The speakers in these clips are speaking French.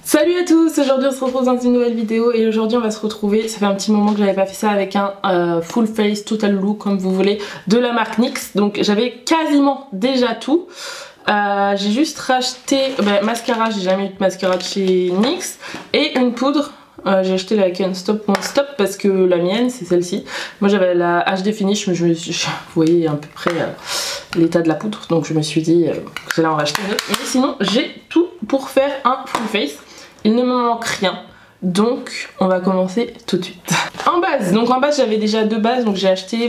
Salut à tous, aujourd'hui on se retrouve dans une nouvelle vidéo et aujourd'hui on va se retrouver, ça fait un petit moment que j'avais pas fait ça, avec un full face, total look comme vous voulez, de la marque NYX. Donc j'avais quasiment déjà tout. J'ai juste racheté mascara, j'ai jamais eu de mascara de chez NYX, et une poudre. J'ai acheté la Can't Stop Won't Stop parce que la mienne c'est celle-ci. Moi j'avais la HD Finish mais vous voyez à peu près l'état de la poudre, donc je me suis dit que j'allais en racheter une autre. Mais sinon j'ai tout pour faire un full face. Il ne me manque rien, donc on va commencer tout de suite. En base, j'avais déjà deux bases, donc j'ai acheté,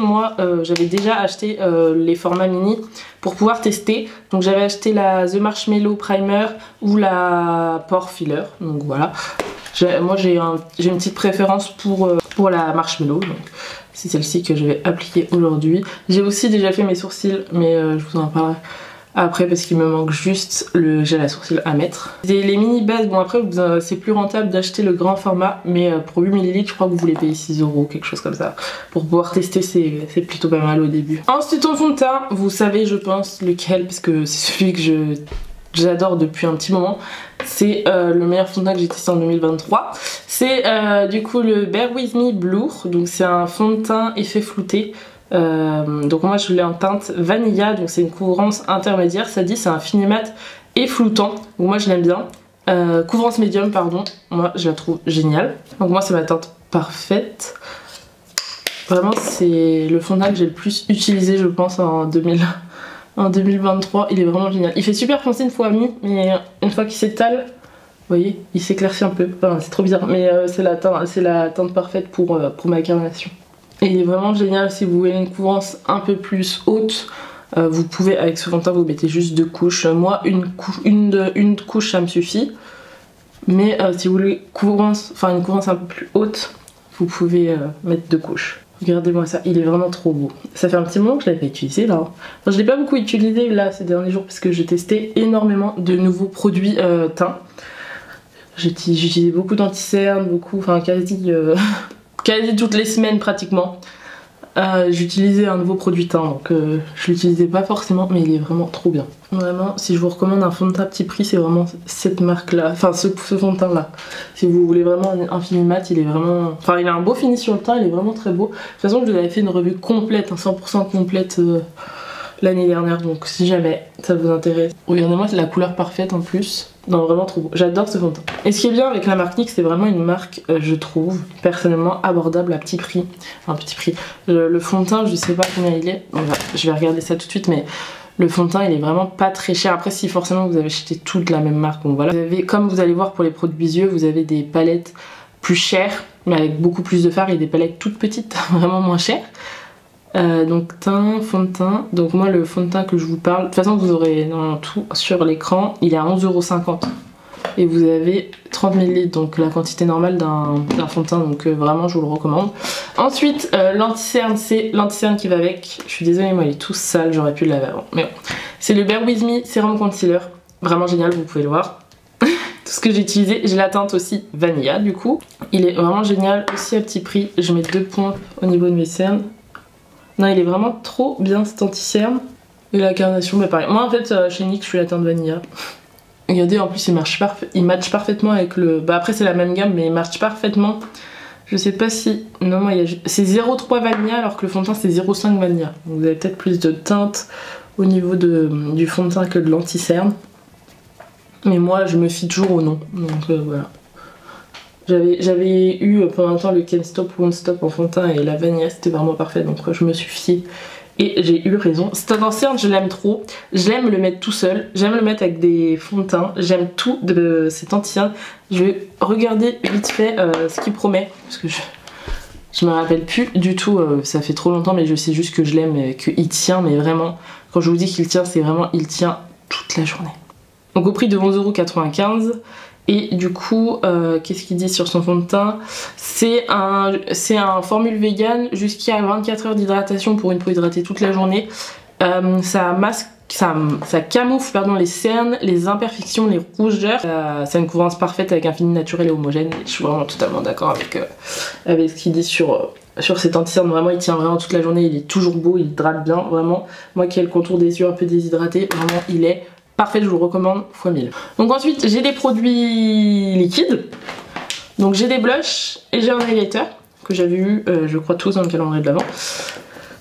j'avais déjà acheté les formats mini pour pouvoir tester. Donc j'avais acheté la The Marshmallow Primer ou la Pore Filler, donc voilà. Moi j'ai une petite préférence pour la Marshmallow, donc c'est celle-ci que je vais appliquer aujourd'hui. J'ai aussi déjà fait mes sourcils, mais je vous en parlerai après parce qu'il me manque juste le gel à sourcils à mettre. Les mini bases, bon après c'est plus rentable d'acheter le grand format, mais pour 8 ml je crois que vous les payez 6 €, quelque chose comme ça. Pour pouvoir tester c'est plutôt pas mal au début. Ensuite en fond de teint, vous savez je pense lequel, parce que c'est celui que j'adore depuis un petit moment. C'est le meilleur fond de teint que j'ai testé en 2023. C'est du coup le Bear With Me Blur, donc c'est un fond de teint effet flouté. Donc moi je l'ai en teinte Vanilla, donc c'est une couvrance intermédiaire, ça dit c'est un fini mat et floutant, donc moi je l'aime bien. Couvrance médium pardon, moi je la trouve géniale. Donc moi c'est ma teinte parfaite. Vraiment c'est le fond de teint que j'ai le plus utilisé je pense en 2023, il est vraiment génial. Il fait super foncé une fois mis, mais une fois qu'il s'étale, vous voyez, il s'éclaircit un peu. Enfin, c'est trop bizarre, mais c'est la teinte parfaite pour ma carnation. Et il est vraiment génial si vous voulez une couvrance un peu plus haute. Vous pouvez avec ce fond de teint vous mettez juste 2 couches. Moi une couche ça me suffit. Mais si vous voulez une couvrance un peu plus haute, vous pouvez mettre 2 couches. Regardez-moi ça, il est vraiment trop beau. Ça fait un petit moment que je l'avais pas utilisé là. Enfin, je l'ai pas beaucoup utilisé là ces derniers jours parce que j'ai testé énormément de nouveaux produits teints. J'ai utilisé beaucoup d'anti-cerne, quasi toutes les semaines pratiquement. J'utilisais un nouveau produit teint, donc je l'utilisais pas forcément, mais il est vraiment trop bien. Vraiment, si je vous recommande un fond de teint petit prix, c'est vraiment cette marque là, enfin ce fond de teint là. Si vous voulez vraiment un fini mat, il est vraiment, enfin il a un beau fini sur le teint, il est vraiment très beau. De toute façon je vous avais fait une revue complète, 100% complète l'année dernière, donc si jamais ça vous intéresse. Regardez-moi, c'est la couleur parfaite en plus. Non, vraiment trop beau. J'adore ce fond de teint. Et ce qui est bien avec la marque NYX, c'est vraiment une marque, je trouve, personnellement abordable à petit prix. Enfin, petit prix. Le fond de teint, je sais pas combien il est. Je vais regarder ça tout de suite, mais le fond de teint, il est vraiment pas très cher. Après, si forcément vous avez acheté toute la même marque, donc voilà. Comme vous allez voir pour les produits visueux, vous avez des palettes plus chères, mais avec beaucoup plus de fard, et des palettes toutes petites, vraiment moins chères. Donc teint, fond de teint, donc moi le fond de teint que je vous parle, de toute façon vous aurez dans tout sur l'écran, il est à 11,50 € et vous avez 30 ml, donc la quantité normale d'un fond de teint, donc vraiment je vous le recommande. Ensuite l'anti-cerne, c'est l'anti-cerne qui va avec, je suis désolée moi il est tout sale, j'aurais pu le laver avant, mais bon. C'est le Bear With Me Serum Concealer, vraiment génial, vous pouvez le voir. Tout ce que j'ai utilisé, j'ai la teinte aussi Vanilla du coup, il est vraiment génial, aussi à petit prix, je mets 2 points au niveau de mes cernes. Non, il est vraiment trop bien cet anti-cerne. Et la carnation, bah pareil. Moi en fait, chez NYX, je suis la teinte Vanilla. Regardez, en plus il match parfaitement avec le... Bah après c'est la même gamme, mais il match parfaitement. Je sais pas si... Non, moi c'est 0,3 Vanilla alors que le fond de teint c'est 0,5 Vanilla. Donc vous avez peut-être plus de teinte au niveau du fond de teint que de l'anti-cerne. Mais moi je me fie toujours au nom. Donc voilà. J'avais eu pendant un temps le Can't Stop Won't Stop en fond de teint et la Vanilla c'était vraiment parfait, donc je me suis fiée et j'ai eu raison. Cet anti-cerne je l'aime trop, j'aime le mettre tout seul, j'aime le mettre avec des fonds de teint, j'aime tout de cet anti-cerne. Je vais regarder vite fait ce qu'il promet parce que je me rappelle plus du tout, ça fait trop longtemps, mais je sais juste que je l'aime et qu'il tient, mais vraiment quand je vous dis qu'il tient, c'est vraiment il tient toute la journée. Donc au prix de 11,95 €. Et du coup, qu'est-ce qu'il dit sur son fond de teint? C'est un formule vegan jusqu'à 24 heures d'hydratation pour une peau hydratée toute la journée. Ça camoufle les cernes, les imperfections, les rougeurs. C'est une couvrance parfaite avec un fini naturel et homogène. Je suis vraiment totalement d'accord avec ce qu'il dit sur cet anti-cerne. Vraiment il tient vraiment toute la journée, il est toujours beau, il hydrate bien, vraiment. Moi qui ai le contour des yeux un peu déshydraté, vraiment il est parfait, je vous le recommande x 1000. Donc ensuite j'ai des produits liquides. Donc j'ai des blushs et j'ai un highlighter que j'avais eu je crois tous dans le calendrier de l'Avent.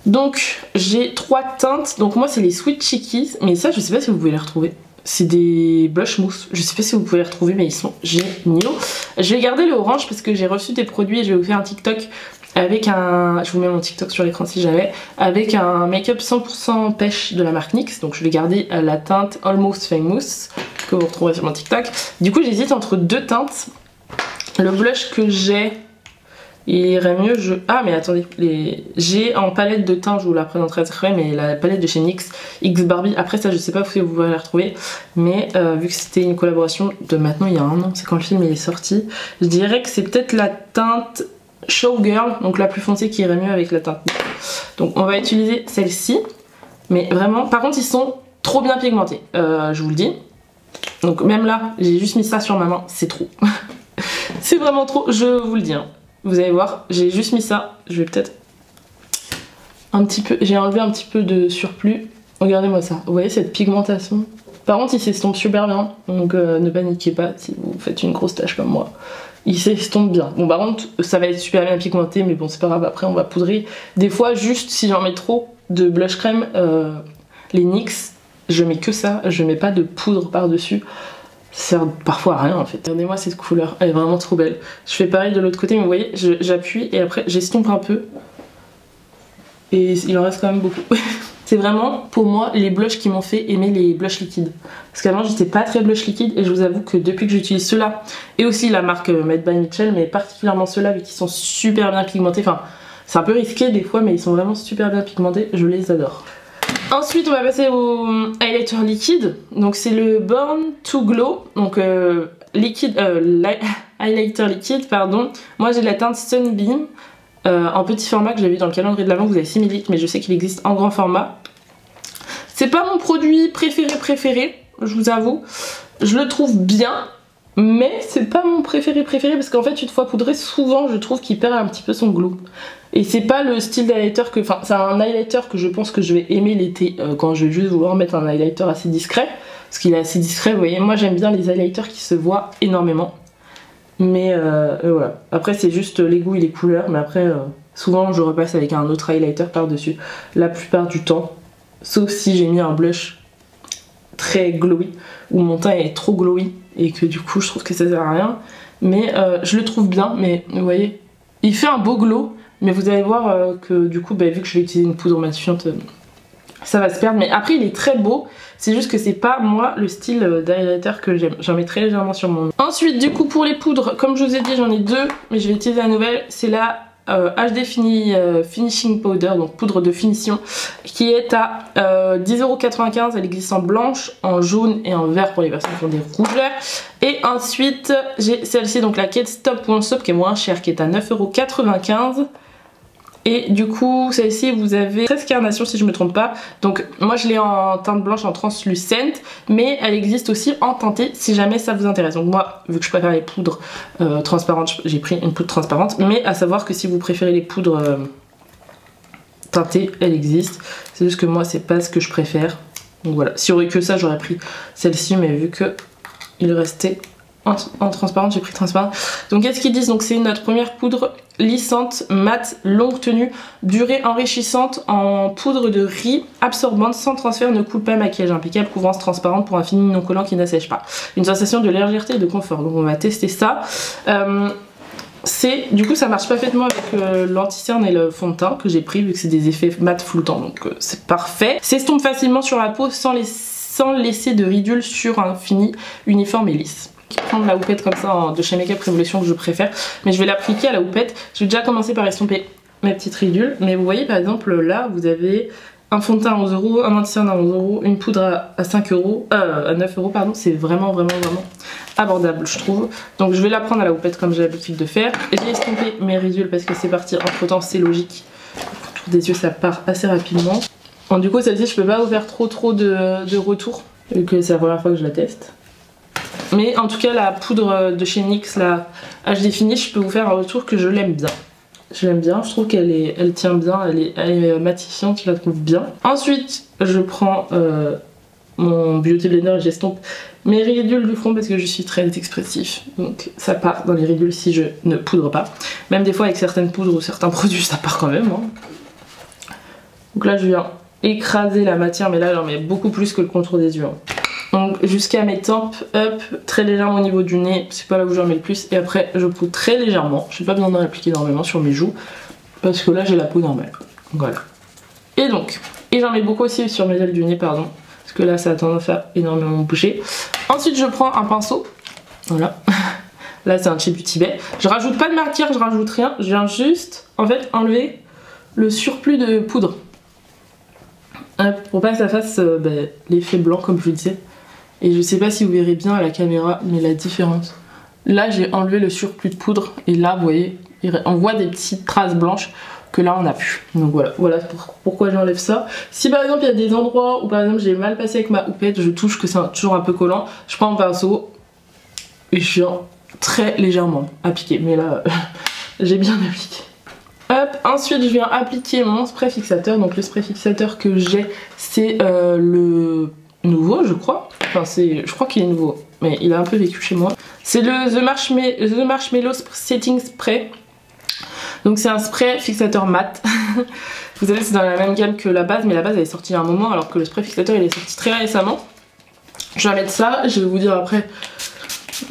Donc j'ai 3 teintes, donc moi c'est les Sweet Chickies, mais ça je sais pas si vous pouvez les retrouver. C'est des blush mousse, je sais pas si vous pouvez les retrouver mais ils sont géniaux. Je vais garder le orange parce que j'ai reçu des produits et je vais vous faire un TikTok avec un... Je vous mets mon TikTok sur l'écran si jamais. Avec un make-up 100% pêche de la marque NYX. Donc je vais garder la teinte Almost Famous que vous retrouverez sur mon TikTok. Du coup j'hésite entre 2 teintes. Le blush que j'ai, il irait mieux, ah mais attendez, j'ai en palette de teint, je vous la présenterai après, mais la palette de chez NYX, X Barbie, après ça je sais pas si vous pouvez la retrouver, mais vu que c'était une collaboration de maintenant il y a un an, c'est quand le film il est sorti, je dirais que c'est peut-être la teinte Showgirl, donc la plus foncée qui irait mieux avec la teinte. Donc on va utiliser celle-ci, mais vraiment, par contre ils sont trop bien pigmentés, je vous le dis. Donc même là, j'ai juste mis ça sur ma main, c'est trop. C'est vraiment trop, je vous le dis. Hein. Vous allez voir, j'ai juste mis ça. Je vais peut-être un petit peu... J'ai enlevé un petit peu de surplus. Regardez-moi ça. Vous voyez cette pigmentation? Par contre, il s'estompe super bien. Donc ne paniquez pas si vous faites une grosse tache comme moi. Il s'estompe bien. Bon, par contre, ça va être super bien pigmenté. Mais bon, c'est pas grave. Après, on va poudrer. Des fois, juste si j'en mets trop de blush crème, les NYX, je mets que ça. Je mets pas de poudre par-dessus. Ça sert parfois à rien en fait. Regardez-moi cette couleur, elle est vraiment trop belle. Je fais pareil de l'autre côté, mais vous voyez, j'appuie et après j'estompe un peu. Et il en reste quand même beaucoup. C'est vraiment pour moi les blushs qui m'ont fait aimer les blushs liquides. Parce qu'avant j'étais pas très blush liquide et je vous avoue que depuis que j'utilise ceux-là, et aussi la marque Made by Mitchell, mais particulièrement ceux-là vu qu'ils sont super bien pigmentés. Enfin, c'est un peu risqué des fois, mais ils sont vraiment super bien pigmentés, je les adore. Ensuite on va passer au highlighter liquide, donc c'est le Born to Glow, donc highlighter liquide pardon. Moi j'ai la teinte Sunbeam en petit format que j'avais vu dans le calendrier de l'Avent, vous avez 6 ml mais je sais qu'il existe en grand format. C'est pas mon produit préféré, je vous avoue, je le trouve bien. Mais c'est pas mon préféré parce qu'en fait une fois poudré souvent je trouve qu'il perd un petit peu son glow. Et c'est pas le style d'highlighter que... Enfin c'est un highlighter que je pense que je vais aimer l'été quand je vais juste vouloir mettre un highlighter assez discret. Parce qu'il est assez discret, vous voyez, moi j'aime bien les highlighters qui se voient énormément. Mais voilà, après c'est juste les goûts et les couleurs, mais après souvent je repasse avec un autre highlighter par dessus la plupart du temps. Sauf si j'ai mis un blush très glowy, où mon teint est trop glowy et que du coup je trouve que ça sert à rien, mais je le trouve bien. Mais vous voyez, il fait un beau glow, mais vous allez voir que du coup vu que je vais utiliser une poudre matifiante, ça va se perdre. Mais après il est très beau, c'est juste que c'est pas moi le style d'highlighter que j'aime. J'en mets très légèrement sur mon nez. Ensuite du coup pour les poudres, comme je vous ai dit j'en ai deux, mais je vais utiliser la nouvelle, c'est la HD Finishing Powder, donc poudre de finition, qui est à 10,95 €. Elle existe en blanche, en jaune et en vert pour les personnes qui ont des rougeurs. Et ensuite j'ai celle-ci, donc la Kate Stop One Stop, qui est moins chère, qui est à 9,95 €. Et du coup celle-ci vous avez 13 carnations si je me trompe pas. Donc moi je l'ai en teinte blanche en translucente, mais elle existe aussi en teintée si jamais ça vous intéresse. Donc moi vu que je préfère les poudres transparentes, j'ai pris une poudre transparente. Mais à savoir que si vous préférez les poudres teintées, elle existe. C'est juste que moi c'est pas ce que je préfère. Donc voilà, si j'aurais que ça j'aurais pris celle-ci, mais vu que il restait en transparente, j'ai pris transparente. Donc qu'est-ce qu'ils disent? Donc c'est notre première poudre lissante, mate, longue tenue, durée enrichissante en poudre de riz, absorbante, sans transfert, ne coule pas, maquillage impeccable, couvrance transparente pour un fini non collant qui n'assèche pas. Une sensation de légèreté et de confort. Donc on va tester ça. Du coup ça marche parfaitement avec l'anti-cerne et le fond de teint que j'ai pris, vu que c'est des effets mat floutants, donc c'est parfait. S'estompe facilement sur la peau sans laisser de ridules sur un fini uniforme et lisse. Prendre la houppette comme ça de chez Make Up Revolution que je préfère, mais je vais l'appliquer à la houppette. Je vais déjà commencer par estomper ma petite ridule, mais vous voyez par exemple là vous avez un fond de teint à 11 €, un anti-cerne à 11 €, une poudre à 5 €, à 9 € pardon. C'est vraiment abordable je trouve. Donc je vais la prendre à la houppette comme j'ai l'habitude de faire. J'ai estompé mes ridules parce que c'est parti entre temps, c'est logique. Autour des yeux ça part assez rapidement. Bon, du coup celle-ci je peux pas vous faire trop de retours vu que c'est la première fois que je la teste. Mais en tout cas la poudre de chez NYX, la HD Finish, je peux vous faire un retour que je l'aime bien. Je l'aime bien, je trouve qu'elle tient bien, elle est matifiante, je la trouve bien. Ensuite je prends mon beauty blender et j'estompe mes ridules du front parce que je suis très expressif. Donc ça part dans les ridules si je ne poudre pas. Même des fois avec certaines poudres ou certains produits ça part quand même. Hein. Donc là je viens écraser la matière, mais là j'en mets beaucoup plus que le contour des yeux. Hein. Donc jusqu'à mes tempes, up, très légèrement au niveau du nez, c'est pas là où j'en mets le plus. Et après je poudre très légèrement, j'ai pas besoin d'en appliquer énormément sur mes joues. Parce que là j'ai la peau normale. Voilà. Et donc, et j'en mets beaucoup aussi sur mes ailes du nez, pardon. Parce que là ça a tendance à énormément bouger. Ensuite je prends un pinceau. Voilà. Là c'est un chez du Tibet. Je rajoute pas de maquillage, je rajoute rien. Je viens juste en fait enlever le surplus de poudre. Pour pas que ça fasse l'effet blanc comme je vous disais. Et je sais pas si vous verrez bien à la caméra, mais la différence. Là j'ai enlevé le surplus de poudre et là vous voyez, on voit des petites traces blanches que là on a plus. Donc voilà pourquoi j'enlève ça. Si par exemple il y a des endroits où par exemple j'ai mal passé avec ma houppette, je touche que c'est toujours un peu collant, je prends un pinceau et je viens très légèrement appliquer. Mais là j'ai bien appliqué. Hop, ensuite je viens appliquer mon spray fixateur. Donc le spray fixateur que j'ai c'est le nouveau je crois. Enfin je crois qu'il est nouveau mais il a un peu vécu chez moi. C'est le The Marshmallow Setting Spray. Donc c'est un spray fixateur mat. Vous savez c'est dans la même gamme que la base, mais la base elle est sortie il y a un moment alors que le spray fixateur il est sorti très récemment. Je vais mettre ça, je vais vous dire après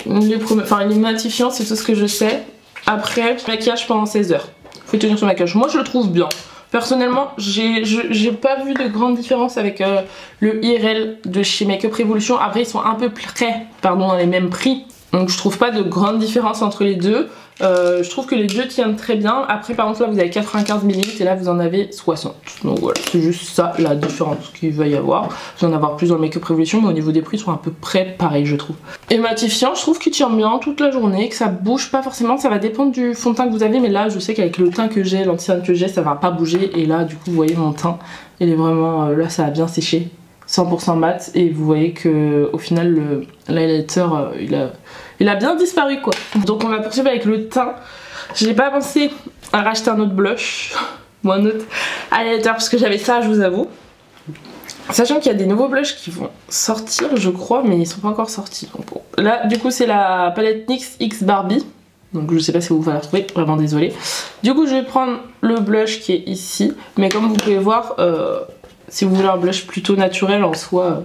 les matifiants, c'est tout ce que je sais. Après maquillage pendant 16 heures. Faut tenir son maquillage. Moi je le trouve bien. Personnellement, j'ai pas vu de grande différence avec le IRL de chez Makeup Revolution. Après, ils sont un peu près, dans les mêmes prix. Donc je trouve pas de grande différence entre les deux. Je trouve que les deux tiennent très bien. Après par contre là vous avez 95 ml et là vous en avez 60. Donc voilà, c'est juste ça la différence qu'il va y avoir. Vous en avoir plus dans le Makeup Revolution, mais au niveau des prix ils sont à peu près pareils je trouve. Et matifiant, je trouve qu'il tient bien toute la journée, que ça bouge pas forcément. Ça va dépendre du fond de teint que vous avez, mais là je sais qu'avec le teint que j'ai, l'anti-âne que j'ai, ça va pas bouger. Et là du coup vous voyez mon teint, il est vraiment, là ça a bien séché. 100% mat et vous voyez que au final l'highlighter il a bien disparu quoi. Donc on va poursuivre avec le teint. J'ai pas pensé à racheter un autre blush ou un autre highlighter parce que j'avais ça je vous avoue. Sachant qu'il y a des nouveaux blushs qui vont sortir je crois mais ils sont pas encore sortis. Donc bon. Là du coup c'est la palette NYX X Barbie. Donc je sais pas si vous allez la retrouver, vraiment désolée. Du coup je vais prendre le blush qui est ici. Mais comme vous pouvez voir si vous voulez un blush plutôt naturel en soi,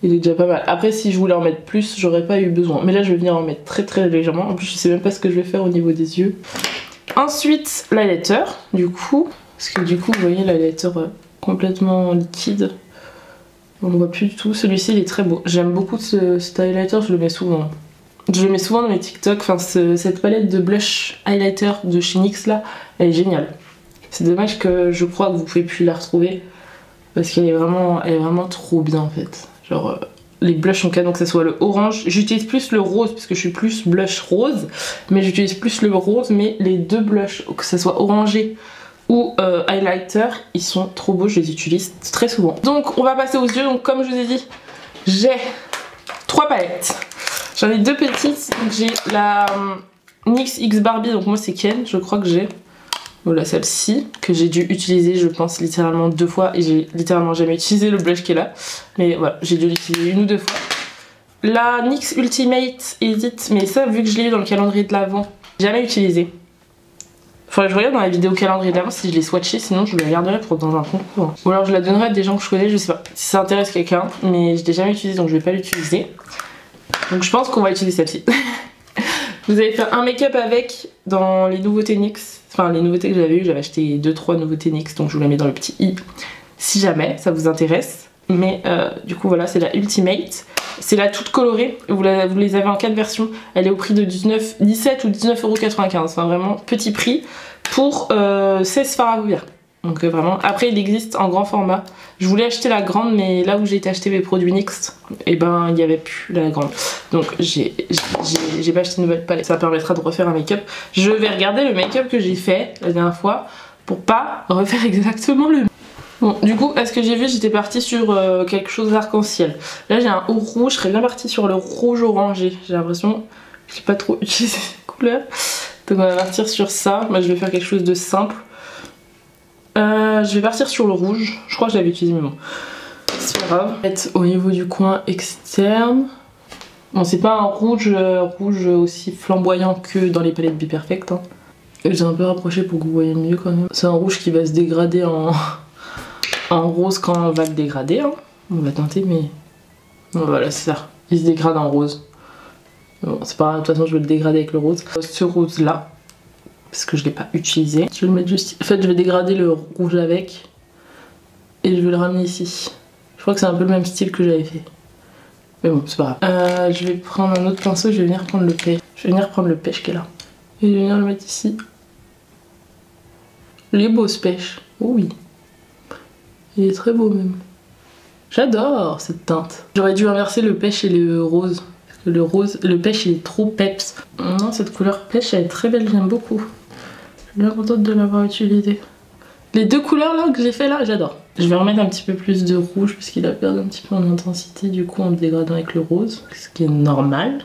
il est déjà pas mal. Après si je voulais en mettre plus, j'aurais pas eu besoin. Mais là je vais venir en mettre très légèrement. En plus je sais même pas ce que je vais faire au niveau des yeux. Ensuite l'highlighter du coup. Parce que du coup vous voyez l'highlighter complètement liquide. On ne voit plus du tout. Celui-ci il est très beau. J'aime beaucoup cet highlighter, je le mets souvent. Je le mets souvent dans mes TikTok. Enfin cette palette de blush highlighter de chez NYX là, elle est géniale. C'est dommage que je crois que vous pouvez plus la retrouver. Parce qu'elle est vraiment trop bien en fait. Genre les blushs en canon, que ce soit le orange. J'utilise plus le rose parce que je suis plus blush rose. Mais j'utilise plus le rose. Mais les deux blushs, que ce soit orangé ou highlighter, ils sont trop beaux. Je les utilise très souvent. Donc on va passer aux yeux. Donc comme je vous ai dit, j'ai 3 palettes. J'en ai 2 petites. Donc j'ai la NYX X Barbie. Donc moi c'est Ken, je crois que j'ai. Voilà celle-ci que j'ai dû utiliser je pense littéralement 2 fois et j'ai littéralement jamais utilisé le blush qui est là, mais voilà j'ai dû l'utiliser 1 ou 2 fois. La NYX Ultimate Edit, mais ça vu que je l'ai eu dans le calendrier de l'Avent, jamais utilisé. Faudrait que je regarde dans la vidéo calendrier de l'Avent si je l'ai swatché, sinon je le garderai pour dans un concours. Ou alors je la donnerai à des gens que je connais, je sais pas si ça intéresse quelqu'un, mais je l'ai jamais utilisé donc je vais pas l'utiliser. Donc je pense qu'on va utiliser celle-ci. Vous avez fait un make-up avec dans les nouveautés NYX. Enfin les nouveautés que j'avais eues, j'avais acheté 2-3 nouveautés NYX. Donc je vous la mets dans le petit i si jamais ça vous intéresse. Mais du coup voilà c'est la Ultimate. C'est la toute colorée. Vous les avez en 4 versions. Elle est au prix de 17 ou 19,95€. Enfin vraiment petit prix pour 16 fards à paupières. Donc vraiment, après il existe en grand format. Je voulais acheter la grande mais là où j'ai été acheter mes produits NYX, et ben il n'y avait plus la grande. Donc j'ai pas acheté une nouvelle palette. Ça permettra de refaire un make-up. Je vais regarder le make-up que j'ai fait la dernière fois pour pas refaire exactement le même. Bon du coup à ce que j'ai vu j'étais partie sur quelque chose d'arc-en-ciel. Là j'ai un haut rouge, je serais bien partie sur le rouge orangé. J'ai l'impression que j'ai pas trop utilisé cette couleur. Donc on va partir sur ça. Moi je vais faire quelque chose de simple. Je vais partir sur le rouge, je crois que je l'avais utilisé mais bon. c'est pas grave. Mettre au niveau du coin externe. Bon, c'est pas un rouge aussi flamboyant que dans les palettes Be Perfect. Hein. J'ai un peu rapproché pour que vous voyez mieux quand même. C'est un rouge qui va se dégrader en rose quand on va le dégrader. Hein. On va tenter, mais bon, voilà, c'est ça. Il se dégrade en rose. Bon, c'est pas grave, de toute façon, je vais le dégrader avec le rose. Ce rose là, parce que je l'ai pas utilisé. Je vais le mettre juste. En fait, je vais dégrader le rouge avec et je vais le ramener ici. Je crois que c'est un peu le même style que j'avais fait. Mais bon, c'est pas grave. Je vais prendre un autre pinceau, je vais venir prendre le pêche. Je vais venir prendre le pêche qui est là. Et je vais venir le mettre ici. Il est beau ce pêche. Oh oui. Il est très beau même. J'adore cette teinte. J'aurais dû inverser le pêche et le rose. Parce que le pêche il est trop peps. Non, cette couleur pêche elle est très belle, j'aime beaucoup. Je suis bien contente de l'avoir utilisée. Les deux couleurs là que j'ai fait là, j'adore. Je vais remettre un petit peu plus de rouge parce qu'il a perdu un petit peu en intensité du coup en le dégradant avec le rose, ce qui est normal.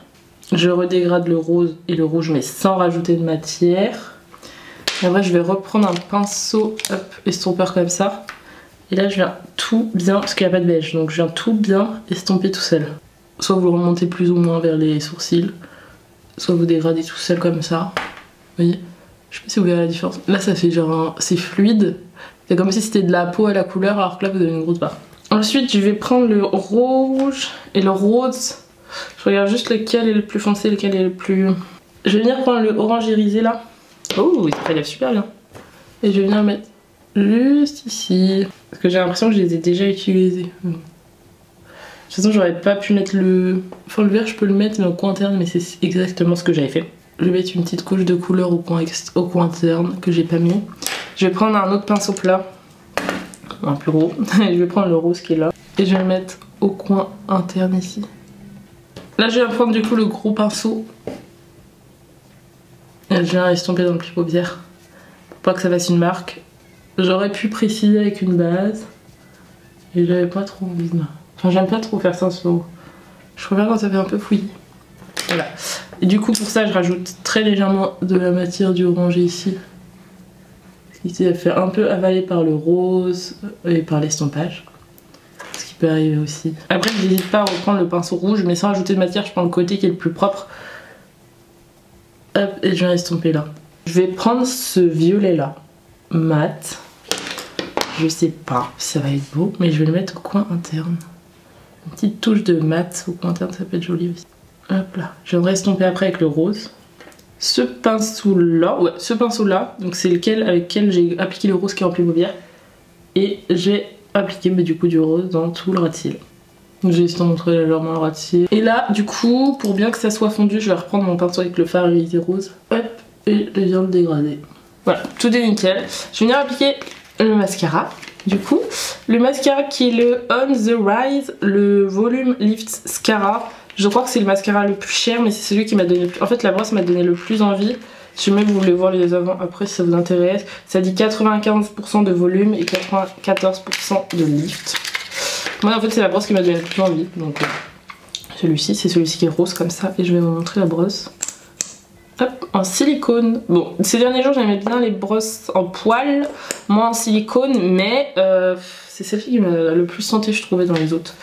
Je redégrade le rose et le rouge mais sans rajouter de matière. Et après je vais reprendre un pinceau estompeur comme ça. Et là je viens tout bien, parce qu'il n'y a pas de beige, donc je viens tout bien estomper tout seul. Soit vous le remontez plus ou moins vers les sourcils, soit vous dégradez tout seul comme ça. Vous voyez? Je sais pas si vous verrez la différence. Là ça fait genre, c'est fluide. C'est comme si c'était de la peau à la couleur alors que là vous avez une grosse barre. Ensuite je vais prendre le rouge et le rose. Je regarde juste lequel est le plus foncé, lequel est le plus... Je vais venir prendre le orange irisé là. Oh, il prélève super bien. Et je vais venir le mettre juste ici. Parce que j'ai l'impression que je les ai déjà utilisés. De toute façon j'aurais pas pu mettre le... Enfin le vert je peux le mettre mais au coin interne, mais c'est exactement ce que j'avais fait. Je vais mettre une petite couche de couleur au coin interne que j'ai pas mis. Je vais prendre un autre pinceau plat, un plus gros. Je vais prendre le rose qui est là. Et je vais le mettre au coin interne ici. Là je vais prendre du coup le gros pinceau. Et je viens estomper dans le pli paupière. Pour pas que ça fasse une marque. J'aurais pu préciser avec une base. Et j'avais pas trop envie de... Enfin j'aime pas trop faire ça sur... Je préfère quand ça fait un peu fouillis. Voilà. Et du coup pour ça je rajoute très légèrement de la matière du orangé ici. Ici elle fait un peu avaler par le rose et par l'estompage. Ce qui peut arriver aussi. Après je n'hésite pas à reprendre le pinceau rouge mais sans ajouter de matière, je prends le côté qui est le plus propre. Hop, et je viens estomper là. Je vais prendre ce violet là, mat. Je sais pas si ça va être beau, mais je vais le mettre au coin interne. Une petite touche de mat au coin interne, ça peut être joli aussi. Hop là. Je viendrai estomper après avec le rose. Ce pinceau là, ouais, ce pinceau là, donc c'est lequel avec lequel j'ai appliqué le rose qui est rempli de paupières. Et j'ai appliqué du coup du rose dans tout le ras de cils. J'ai estompé légèrement le ras de cils. Et là, du coup, pour bien que ça soit fondu, je vais reprendre mon pinceau avec le fard irisé rose. Hop, et je viens le dégrader. Voilà, tout est nickel. Je vais venir appliquer le mascara. Du coup, le mascara qui est le On The Rise, le Volume Lift Mascara. Je crois que c'est le mascara le plus cher, mais c'est celui qui m'a donné le plus... En fait, la brosse m'a donné le plus envie. Si jamais vous voulez voir les avant après si ça vous intéresse. Ça dit 95% de volume et 94% de lift. Moi en fait c'est la brosse qui m'a donné le plus envie. Donc celui-ci, c'est celui-ci qui est rose comme ça. Et je vais vous montrer la brosse. Hop, en silicone. Bon, ces derniers jours j'aimais bien les brosses en poil, moi en silicone, mais c'est celle-ci qui m'a le plus senté je trouvais dans les autres.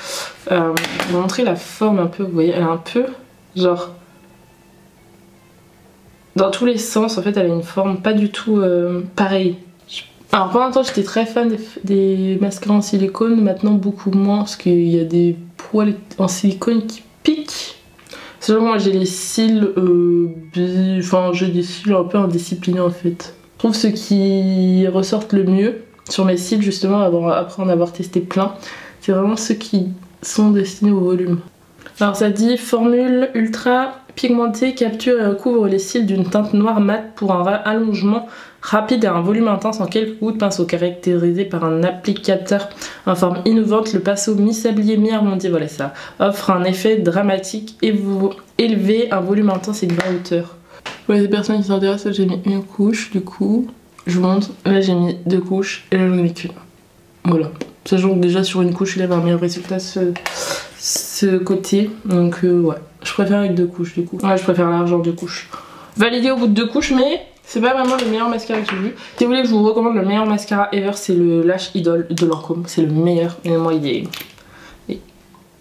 Je vais vous montrer la forme un peu, vous voyez, elle est un peu genre... Dans tous les sens, en fait, elle a une forme pas du tout pareille. Alors pendant un temps, j'étais très fan des mascaras en silicone, maintenant beaucoup moins, parce qu'il y a des poils en silicone qui piquent. Selon moi, j'ai les cils, enfin j'ai des cils un peu indisciplinés en fait. Je trouve ceux qui ressortent le mieux sur mes cils, justement, après en avoir testé plein, c'est vraiment ceux qui sont destinés au volume. Alors ça dit formule ultra pigmentée, capture et recouvre les cils d'une teinte noire mate pour un allongement rapide et un volume intense en quelques coups de pinceau, caractérisé par un applicateur en forme innovante. Le pinceau mi-sablier, mi-arrondi, voilà ça, offre un effet dramatique élevé, un volume intense et une vraie hauteur. Pour les personnes qui s'intéressent, j'ai mis une couche du coup. Je vous montre, là j'ai mis 2 couches et là j'en ai mis qu'une. Voilà. Sachant que déjà sur une couche il avait un meilleur résultat ce côté. Donc ouais, je préfère avec 2 couches du coup. Ouais, je préfère l'argent 2 couches. Validé au bout de 2 couches, mais c'est pas vraiment le meilleur mascara que j'ai vu. Si vous voulez que je vous recommande le meilleur mascara ever, c'est le Lash Idol de Lancôme. C'est le meilleur. Et moi il est...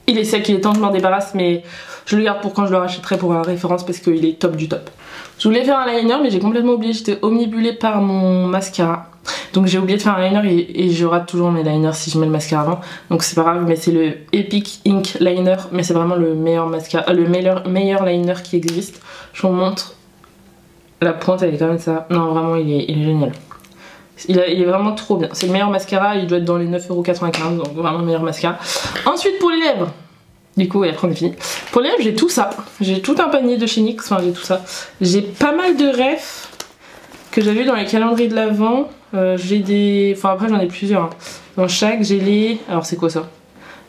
Il est sec, il est temps que je m'en débarrasse, mais je le garde pour quand je le rachèterai pour la référence parce qu'il est top du top. Je voulais faire un liner mais j'ai complètement oublié, j'étais omnibulée par mon mascara. Donc j'ai oublié de faire un liner et je rate toujours mes liners si je mets le mascara avant. Donc c'est pas grave, mais c'est le Epic Ink Liner, mais c'est vraiment le meilleur mascara, le meilleur liner qui existe. Je vous montre. La pointe elle est comme ça. Non vraiment il est génial. Il est vraiment trop bien. C'est le meilleur mascara, il doit être dans les 9,95 €, donc vraiment le meilleur mascara. Ensuite pour les lèvres. Du coup, et après on est fini. Pour les lèvres, j'ai tout ça. J'ai tout un panier de chez NYX, enfin j'ai tout ça. J'ai pas mal de refs que j'avais vu dans les calendriers de l'Avent. J'ai des... Enfin après j'en ai plusieurs. Hein. Dans chaque, j'ai les... Alors c'est quoi ça?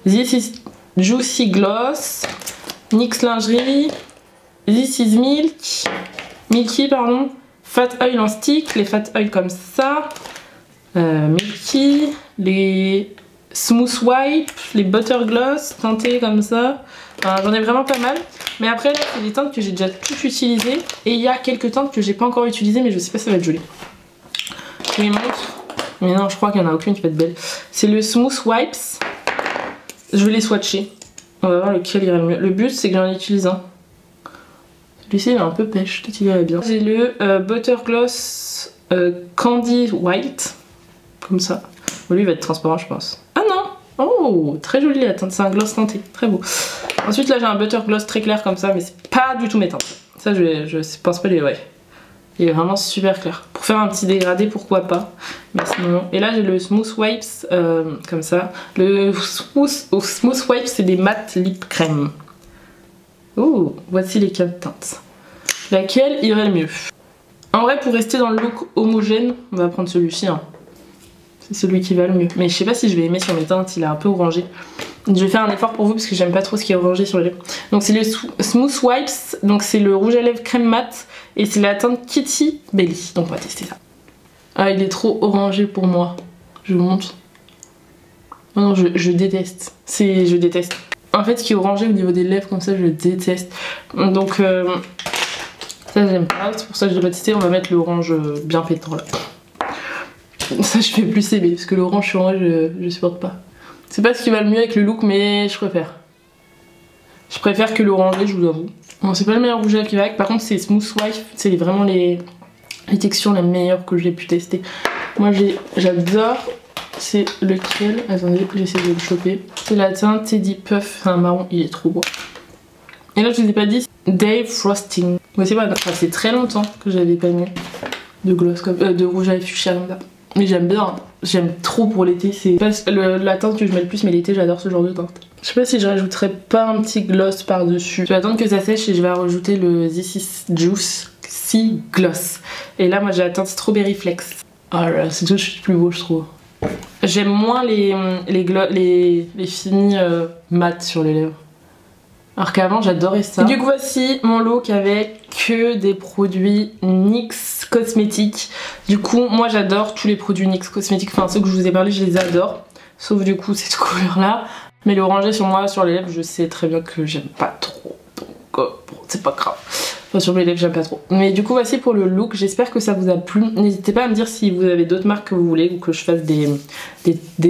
This is Juicy Gloss, NYX Lingerie, This is Milky pardon, Fat Oil en stick, les Fat Oil comme ça, Milky, les... Smooth Wipe, les Butter Gloss teintés comme ça. Enfin, j'en ai vraiment pas mal. Mais après là c'est des teintes que j'ai déjà toutes utilisées. Et il y a quelques teintes que j'ai pas encore utilisées mais je sais pas si ça va être joli. Je les montre. Mais non je crois qu'il y en a aucune qui va être belle. C'est le Smooth Wipes. Je vais les swatcher. On va voir lequel irait le mieux. Le but c'est que j'en utilise un. Celui-ci il est un peu pêche, peut-être qu'il irait bien. J'ai le Butter Gloss Candy White. Comme ça. Bon, lui il va être transparent je pense. Ah non! Oh, très joli la teinte, c'est un gloss teinté, très beau. Ensuite là j'ai un butter gloss très clair comme ça, mais c'est pas du tout mes teintes. Ça je pense pas les... Ouais. Il est vraiment super clair. Pour faire un petit dégradé, pourquoi pas. Mais sinon... Et là j'ai le Smooth Wipes, comme ça. Le Smooth Wipes c'est des matte lip crème. Oh, voici les 4 teintes. Laquelle irait le mieux? En vrai pour rester dans le look homogène, on va prendre celui-ci. Hein. C'est celui qui va le mieux. Mais je sais pas si je vais aimer sur mes teintes, il est un peu orangé. Je vais faire un effort pour vous parce que j'aime pas trop ce qui est orangé sur les lèvres. Donc c'est le Smooth Wipes, donc c'est le rouge à lèvres crème mat et c'est la teinte Kitty Belly. Donc on va tester ça. Ah il est trop orangé pour moi. Je vous montre. Oh non je déteste. Je déteste. En fait ce qui est orangé au niveau des lèvres comme ça je déteste. Donc ça j'aime pas, c'est pour ça que je vais pas tester. On va mettre l'orange bien pétant là. Ça je fais plus aimer parce que l'orange sur moi je supporte pas. C'est pas ce qui va le mieux avec le look mais je préfère. Je préfère que l'orangé je vous avoue. Bon c'est pas le meilleur rouge à lèvres qui va avec, par contre c'est Smooth Wipe, c'est vraiment les textures les meilleures que j'ai pu tester. Moi j'adore, c'est lequel? Attendez j'essaie de le choper. C'est la teinte Teddy Puff, c'est un marron, il est trop beau. Et là je vous ai pas dit, Day Frosting. Moi c'est pas, enfin, c'est très longtemps que j'avais pas mis de gloss comme de rouge à lèvres fuchsia comme ça. Mais j'aime bien, j'aime trop pour l'été, c'est pas la teinte que je mets le plus mais l'été j'adore ce genre de teinte. Je sais pas si je rajouterais pas un petit gloss par dessus. Je vais attendre que ça sèche et je vais rajouter le This is Juicy Gloss. Et là moi j'ai la teinte Strawberry Flex. Ah là c'est tout de suite plus beau je trouve. J'aime moins les finis mat sur les lèvres. Alors qu'avant j'adorais ça. Du coup voici mon look avec que des produits NYX cosmétiques. Du coup moi j'adore tous les produits NYX cosmétiques. Enfin ceux que je vous ai parlé je les adore. Sauf du coup cette couleur là. Mais l'orangé sur moi, sur les lèvres, je sais très bien que j'aime pas trop. Donc bon, c'est pas grave. Enfin sur mes lèvres j'aime pas trop. Mais du coup voici pour le look. J'espère que ça vous a plu. N'hésitez pas à me dire si vous avez d'autres marques que vous voulez. Ou que je fasse des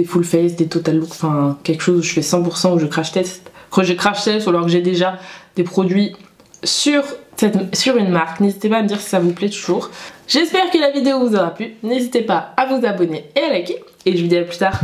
full face, des total look. Enfin quelque chose où je fais 100% où je crash test. Quand je crash test alors que j'ai déjà des produits sur une marque. N'hésitez pas à me dire si ça vous plaît toujours. J'espère que la vidéo vous aura plu. N'hésitez pas à vous abonner et à liker. Et je vous dis à plus tard.